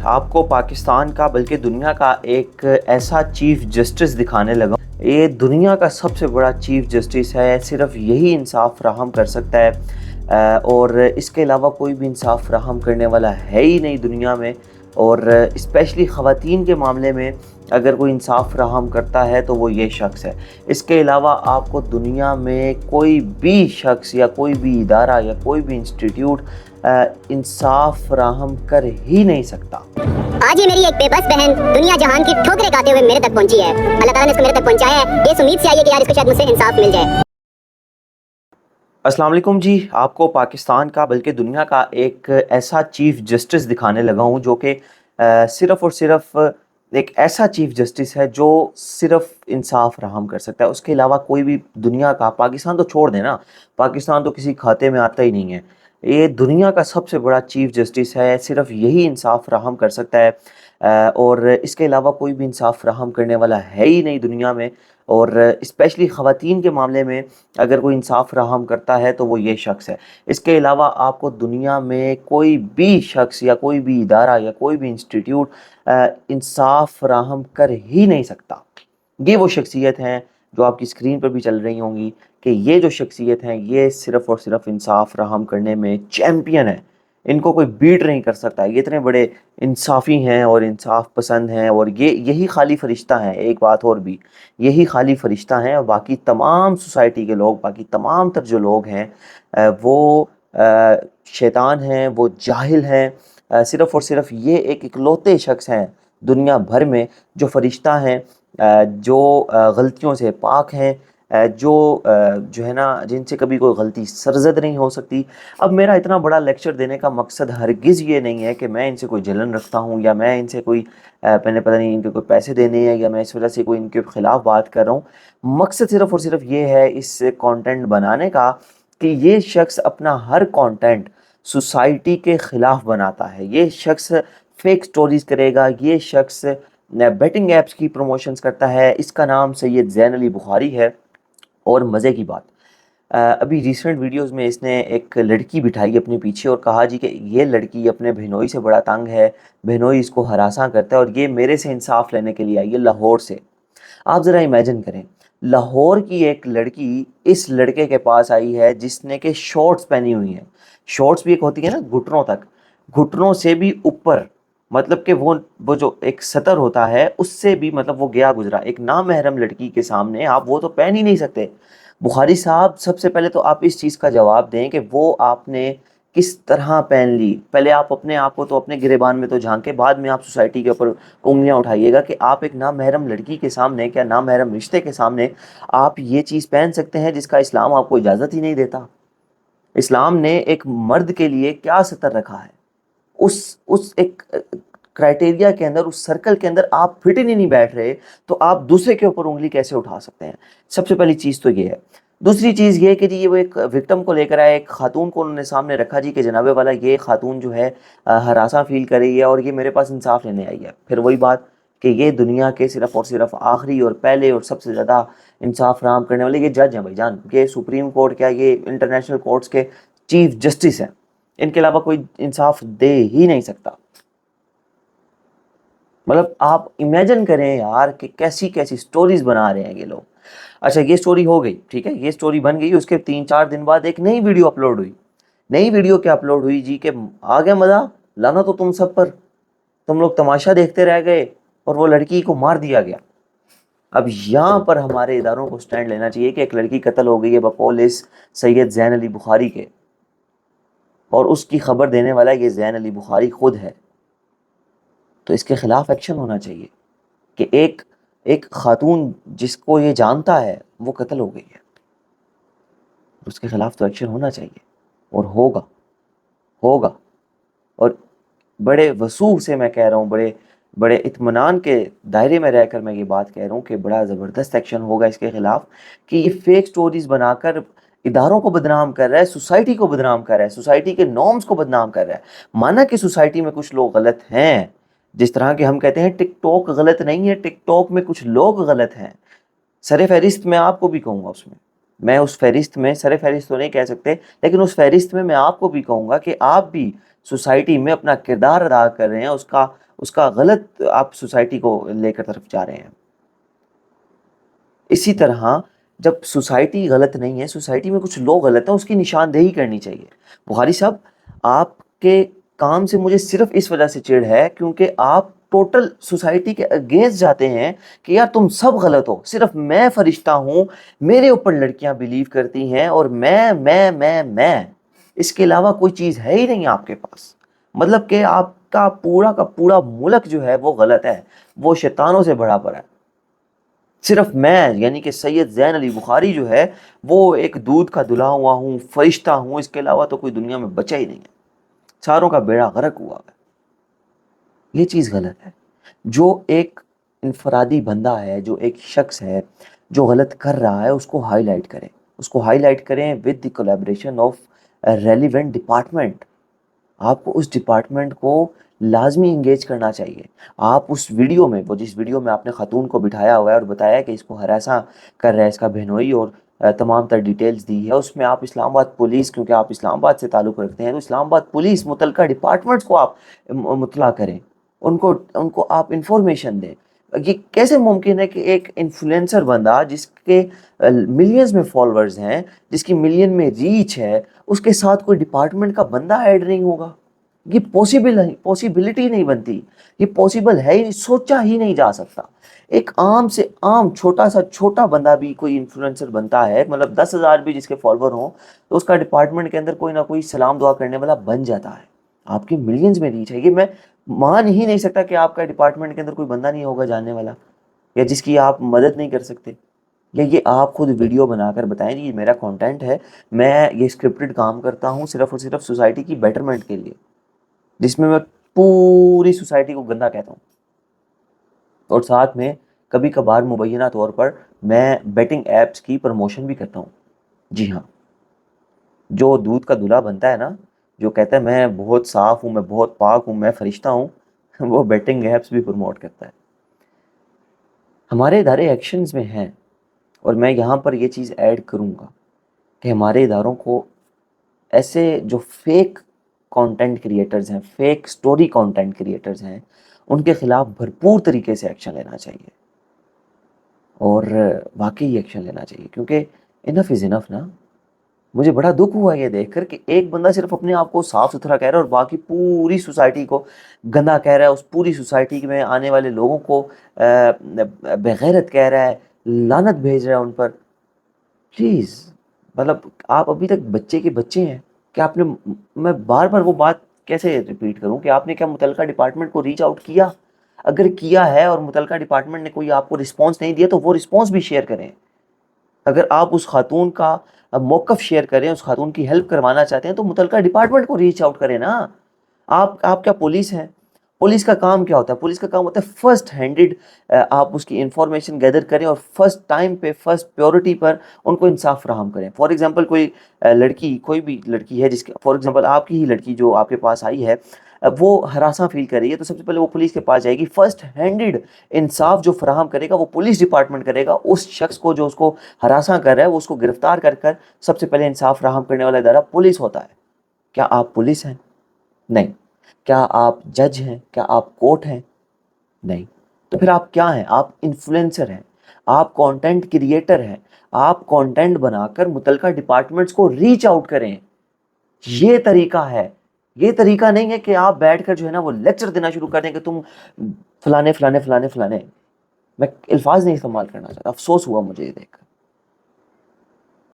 آپ کو پاکستان کا بلکہ دنیا کا ایک ایسا چیف جسٹس دکھانے لگا. یہ دنیا کا سب سے بڑا چیف جسٹس ہے. صرف یہی انصاف فراہم کر سکتا ہے اور اس کے علاوہ کوئی بھی انصاف فراہم کرنے والا ہے ہی نہیں دنیا میں. اور اسپیشلی خواتین کے معاملے میں اگر کوئی انصاف فراہم کرتا ہے تو وہ یہ شخص ہے. اس کے علاوہ آپ کو دنیا میں کوئی بھی شخص یا کوئی بھی ادارہ یا کوئی بھی انسٹیٹیوٹ انصاف فراہم کر ہی نہیں سکتا. آج یہ میری ایک بے بس بہن دنیا جہان کی ٹھوکریں کھاتے ہوئے میرے تک پہنچی ہے. اللہ تعالیٰ نے اس کو میرے تک پہنچایا ہے اس امید سے آئی ہے کہ یار اس کو شاید مجھ سے انصاف مل جائے. السلام علیکم جی. آپ کو پاکستان کا بلکہ دنیا کا ایک ایسا چیف جسٹس دکھانے لگا ہوں جو کہ صرف اور صرف ایک ایسا چیف جسٹس ہے جو صرف انصاف فراہم کر سکتا ہے. اس کے علاوہ کوئی بھی دنیا کا، پاکستان تو چھوڑ دیں نا، پاکستان تو کسی کھاتے میں آتا ہی نہیں ہے. یہ دنیا کا سب سے بڑا چیف جسٹس ہے. صرف یہی انصاف فراہم کر سکتا ہے اور اس کے علاوہ کوئی بھی انصاف فراہم کرنے والا ہے ہی نہیں دنیا میں. اور اسپیشلی خواتین کے معاملے میں اگر کوئی انصاف فراہم کرتا ہے تو وہ یہ شخص ہے. اس کے علاوہ آپ کو دنیا میں کوئی بھی شخص یا کوئی بھی ادارہ یا کوئی بھی انسٹیٹیوٹ انصاف فراہم کر ہی نہیں سکتا. یہ وہ شخصیت ہیں جو آپ کی اسکرین پر بھی چل رہی ہوں گی کہ یہ جو شخصیت ہیں یہ صرف اور صرف انصاف فراہم کرنے میں چیمپئن ہے. ان کو کوئی بیٹ نہیں کر سکتا. یہ اتنے بڑے انصافی ہیں اور انصاف پسند ہیں اور یہی خالی فرشتہ ہیں. ایک بات اور بھی، یہی خالی فرشتہ ہیں اور باقی تمام سوسائٹی کے لوگ، باقی تمام تر جو لوگ ہیں وہ شیطان ہیں، وہ جاہل ہیں. صرف اور صرف یہ ایک اکلوتے شخص ہیں دنیا بھر میں جو فرشتہ ہیں، جو غلطیوں سے پاک ہیں، جو ہے نا، جن سے کبھی کوئی غلطی سرزد نہیں ہو سکتی. اب میرا اتنا بڑا لیکچر دینے کا مقصد ہرگز یہ نہیں ہے کہ میں ان سے کوئی جلن رکھتا ہوں یا میں ان سے کوئی میں نے پتہ نہیں ان کے کوئی پیسے دینے ہیں یا میں اس وجہ سے کوئی ان کے خلاف بات کر رہا ہوں. مقصد صرف اور صرف یہ ہے اس کانٹینٹ بنانے کا کہ یہ شخص اپنا ہر کانٹینٹ سوسائٹی کے خلاف بناتا ہے. یہ شخص فیک سٹوریز کرے گا. یہ شخص بیٹنگ ایپس کی پروموشنز کرتا ہے. اس کا نام سید زین علی بخاری ہے. اور مزے کی بات، ابھی ریسنٹ ویڈیوز میں اس نے ایک لڑکی بٹھائی اپنے پیچھے اور کہا جی کہ یہ لڑکی اپنے بہنوئی سے بڑا تنگ ہے، بہنوئی اس کو ہراساں کرتا ہے اور یہ میرے سے انصاف لینے کے لیے آئی ہے لاہور سے. آپ ذرا امیجن کریں، لاہور کی ایک لڑکی اس لڑکے کے پاس آئی ہے جس نے کہ شارٹس پہنی ہوئی ہیں. شارٹس بھی ایک ہوتی ہے نا گھٹنوں تک، گھٹنوں سے بھی اوپر، مطلب کہ وہ جو ایک سطر ہوتا ہے اس سے بھی مطلب وہ گیا گزرا. ایک نامحرم لڑکی کے سامنے آپ وہ تو پہن ہی نہیں سکتے. بخاری صاحب سب سے پہلے تو آپ اس چیز کا جواب دیں کہ وہ آپ نے کس طرح پہن لی. پہلے آپ اپنے آپ کو تو اپنے گریبان میں تو جھانکے، بعد میں آپ سوسائٹی کے اوپر انگلیاں اٹھائیے گا کہ آپ ایک نامحرم لڑکی کے سامنے، کیا نامحرم رشتے کے سامنے آپ یہ چیز پہن سکتے ہیں جس کا اسلام آپ کو اجازت ہی نہیں دیتا. اسلام نے ایک مرد کے لیے کیا سطر رکھا ہے، اس ایک کرائٹیریا کے اندر، اس سرکل کے اندر آپ فٹ ہی نہیں بیٹھ رہے تو آپ دوسرے کے اوپر انگلی کیسے اٹھا سکتے ہیں؟ سب سے پہلی چیز تو یہ ہے. دوسری چیز یہ کہ جی یہ وہ ایک وکٹم کو لے کر آئے، ایک خاتون کو انہوں نے سامنے رکھا جی کہ جناب والا یہ خاتون جو ہے ہراساں فیل کر رہی ہے اور یہ میرے پاس انصاف لینے آئی ہے. پھر وہی بات کہ یہ دنیا کے صرف اور صرف آخری اور پہلے اور سب سے زیادہ انصاف فراہم کرنے والے یہ جج ہیں بھائی جان. یہ سپریم کورٹ کیا، یہ انٹرنیشنل کورٹس کے چیف جسٹس ہیں. ان کے علاوہ کوئی انصاف دے ہی نہیں سکتا. مطلب آپ امیجن کریں یار کہ کیسی کیسی سٹوریز بنا رہے ہیں یہ لوگ. اچھا یہ سٹوری ہو گئی، ٹھیک ہے، یہ سٹوری بن گئی. اس کے 3-4 دن بعد ایک نئی ویڈیو اپلوڈ ہوئی. نئی ویڈیو کیا اپلوڈ ہوئی جی کہ آ گیا مزہ، لانا تو تم سب پر، تم لوگ تماشا دیکھتے رہ گئے اور وہ لڑکی کو مار دیا گیا. اب یہاں پر ہمارے اداروں کو سٹینڈ لینا چاہیے کہ ایک لڑکی قتل ہو گئی ہے بقول اس سید زین علی بخاری کے، اور اس کی خبر دینے والا یہ زین علی بخاری خود ہے. تو اس کے خلاف ایکشن ہونا چاہیے کہ ایک خاتون جس کو یہ جانتا ہے وہ قتل ہو گئی ہے، اس کے خلاف تو ایکشن ہونا چاہیے اور ہوگا. اور بڑے وسوخ سے میں کہہ رہا ہوں، بڑے اطمینان کے دائرے میں رہ کر میں یہ بات کہہ رہا ہوں کہ بڑا زبردست ایکشن ہوگا اس کے خلاف کہ یہ فیک سٹوریز بنا کر اداروں کو بدنام کر رہا ہے، سوسائٹی کو بدنام کر رہا ہے، سوسائٹی کے نارمز کو بدنام کر رہا ہے. مانا کہ سوسائٹی میں کچھ لوگ غلط ہیں، جس طرح کہ ہم کہتے ہیں ٹک ٹاک غلط نہیں ہے، ٹک ٹاک میں کچھ لوگ غلط ہیں. سر فہرست میں آپ کو بھی کہوں گا، میں اس فہرست میں، سر فہرست تو نہیں کہہ سکتے لیکن اس فہرست میں آپ کو بھی کہوں گا کہ آپ بھی سوسائٹی میں اپنا کردار ادا کر رہے ہیں، اس کا غلط آپ سوسائٹی کو لے کر طرف جا رہے ہیں. اسی طرح جب سوسائٹی غلط نہیں ہے، سوسائٹی میں کچھ لوگ غلط ہیں، اس کی نشاندہی کرنی چاہیے. بخاری صاحب، آپ کے کام سے مجھے صرف اس وجہ سے چڑ ہے کیونکہ آپ ٹوٹل سوسائٹی کے اگینسٹ جاتے ہیں کہ یار تم سب غلط ہو، صرف میں فرشتہ ہوں، میرے اوپر لڑکیاں بلیو کرتی ہیں، اور میں اس کے علاوہ کوئی چیز ہے ہی نہیں آپ کے پاس. مطلب کہ آپ کا پورا ملک جو ہے وہ غلط ہے، وہ شیطانوں سے بھرا پڑا ہے. صرف میں یعنی کہ سید زین علی بخاری جو ہے وہ ایک دودھ کا دھلا ہوا ہوں، فرشتہ ہوں، اس کے علاوہ تو کوئی دنیا میں بچا ہی نہیں ہے، ساروں کا بیڑا غرق ہوا ہے. یہ چیز غلط ہے. جو ایک انفرادی بندہ ہے، جو ایک شخص ہے جو غلط کر رہا ہے، اس کو ہائی لائٹ کریں، اس کو ہائی لائٹ کریں with the collaboration of relevant department. آپ کو اس ڈپارٹمنٹ کو لازمی انگیج کرنا چاہیے. آپ اس ویڈیو میں، وہ جس ویڈیو میں آپ نے خاتون کو بٹھایا ہوا ہے اور بتایا کہ اس کو ہراساں کر رہا ہے، اس کا بہنوئی اور تمام تر ڈیٹیلز دی ہے، اس میں آپ اسلام آباد پولیس، کیونکہ آپ اسلام آباد سے تعلق رکھتے ہیں، تو اسلام آباد پولیس متعلقہ ڈپارٹمنٹس کو آپ مطلع کریں، ان کو آپ انفارمیشن دیں. یہ کیسے ممکن ہے کہ ایک انفلوئنسر بندہ جس کے ملینز میں فالوورز ہیں، جس کی ملین میں ریچ ہے، اس کے ساتھ کوئی ڈپارٹمنٹ کا بندہ ایڈ نہیں ہوگا؟ یہ پاسبلٹی نہیں بنتی، یہ پاسبل ہے ہی نہیں، سوچا ہی نہیں جا سکتا. ایک عام سے عام چھوٹا بندہ بھی کوئی انفلوئنسر بنتا ہے، مطلب 10,000 بھی جس کے فالوور ہوں، تو اس کا ڈپارٹمنٹ کے اندر کوئی نہ کوئی سلام دعا کرنے والا بن جاتا ہے. آپ کی ملینز میں ریچ ہے. یہ میں مان ہی نہیں سکتا کہ آپ کا ڈپارٹمنٹ کے اندر کوئی بندہ نہیں ہوگا جاننے والا، یا جس کی آپ مدد نہیں کر سکتے. یہ آپ خود ویڈیو بنا کر بتائیں جی یہ میرا کانٹینٹ ہے، میں یہ اسکرپٹڈ کام کرتا ہوں صرف اور صرف سوسائٹی کی بیٹرمنٹ کے لیے، جس میں پوری سوسائٹی کو گندا کہتا ہوں، اور ساتھ میں کبھی کبھار مبینہ طور پر میں بیٹنگ ایپس کی پروموشن بھی کرتا ہوں. جی ہاں، جو دودھ کا دلہا بنتا ہے نا، جو کہتا ہے میں بہت صاف ہوں، میں بہت پاک ہوں، میں فرشتہ ہوں، وہ بیٹنگ ایپس بھی پروموٹ کرتا ہے. ہمارے ادارے ایکشنز میں ہیں، اور میں یہاں پر یہ چیز ایڈ کروں گا کہ ہمارے اداروں کو ایسے جو فیک کانٹینٹ کریٹرز ہیں، فیک سٹوری کانٹینٹ کریٹرز ہیں، ان کے خلاف بھرپور طریقے سے ایکشن لینا چاہیے، اور واقعی ایکشن لینا چاہیے، کیونکہ انف از انف نا. مجھے بڑا دکھ ہوا یہ دیکھ کر کہ ایک بندہ صرف اپنے آپ کو صاف ستھرا کہہ رہا ہے اور باقی پوری سوسائٹی کو گندا کہہ رہا ہے، اس پوری سوسائٹی میں آنے والے لوگوں کو بغیرت کہہ رہا ہے، لعنت بھیج رہا ہے ان پر. پلیز، مطلب آپ ابھی تک بچے کے بچے ہیں کہ آپ نے، میں بار بار وہ بات کیسے ریپیٹ کروں کہ آپ نے کیا متعلقہ ڈپارٹمنٹ کو ریچ آؤٹ کیا؟ اگر کیا ہے اور متعلقہ ڈپارٹمنٹ نے کوئی آپ کو رسپانس نہیں دیا تو وہ رسپانس بھی شیئر کریں. اگر آپ اس خاتون کا موقف شیئر کریں، اس خاتون کی ہیلپ کروانا چاہتے ہیں، تو متعلقہ ڈپارٹمنٹ کو ریچ آؤٹ کریں نا. آپ کیا پولیس ہیں؟ پولیس کا کام کیا ہوتا ہے؟ پولیس کا کام ہوتا ہے فرسٹ ہینڈڈ آپ اس کی انفارمیشن گیدر کریں اور فرسٹ ٹائم پہ، فرسٹ پیورٹی پر ان کو انصاف فراہم کریں. فار ایگزامپل کوئی لڑکی، کوئی بھی لڑکی ہے جس کے، فار ایگزامپل آپ کی ہی لڑکی جو آپ کے پاس آئی ہے، وہ ہراساں فیل کر رہی ہے، تو سب سے پہلے وہ پولیس کے پاس جائے گی. فرسٹ ہینڈڈ انصاف جو فراہم کرے گا وہ پولیس ڈپارٹمنٹ کرے گا. اس شخص کو جو اس کو ہراساں کر رہا ہے، وہ اس کو گرفتار کر سب سے پہلے انصاف فراہم کرنے والا ادارہ پولیس ہوتا ہے. کیا آپ پولیس ہیں؟ نہیں. کیا آپ جج ہیں؟ کیا آپ کورٹ ہیں؟ نہیں. تو پھر آپ کیا ہیں؟ آپ انفلوئنسر ہیں، آپ کانٹینٹ کریٹر ہیں. آپ کانٹینٹ بنا کر متعلقہ ڈپارٹمنٹس کو ریچ آؤٹ کریں. یہ طریقہ ہے. یہ طریقہ نہیں ہے کہ آپ بیٹھ کر جو ہے نا وہ لیکچر دینا شروع کر دیں کہ تم فلانے فلانے فلانے فلانے. میں الفاظ نہیں استعمال کرنا چاہتا، افسوس ہوا مجھے یہ دیکھ کر.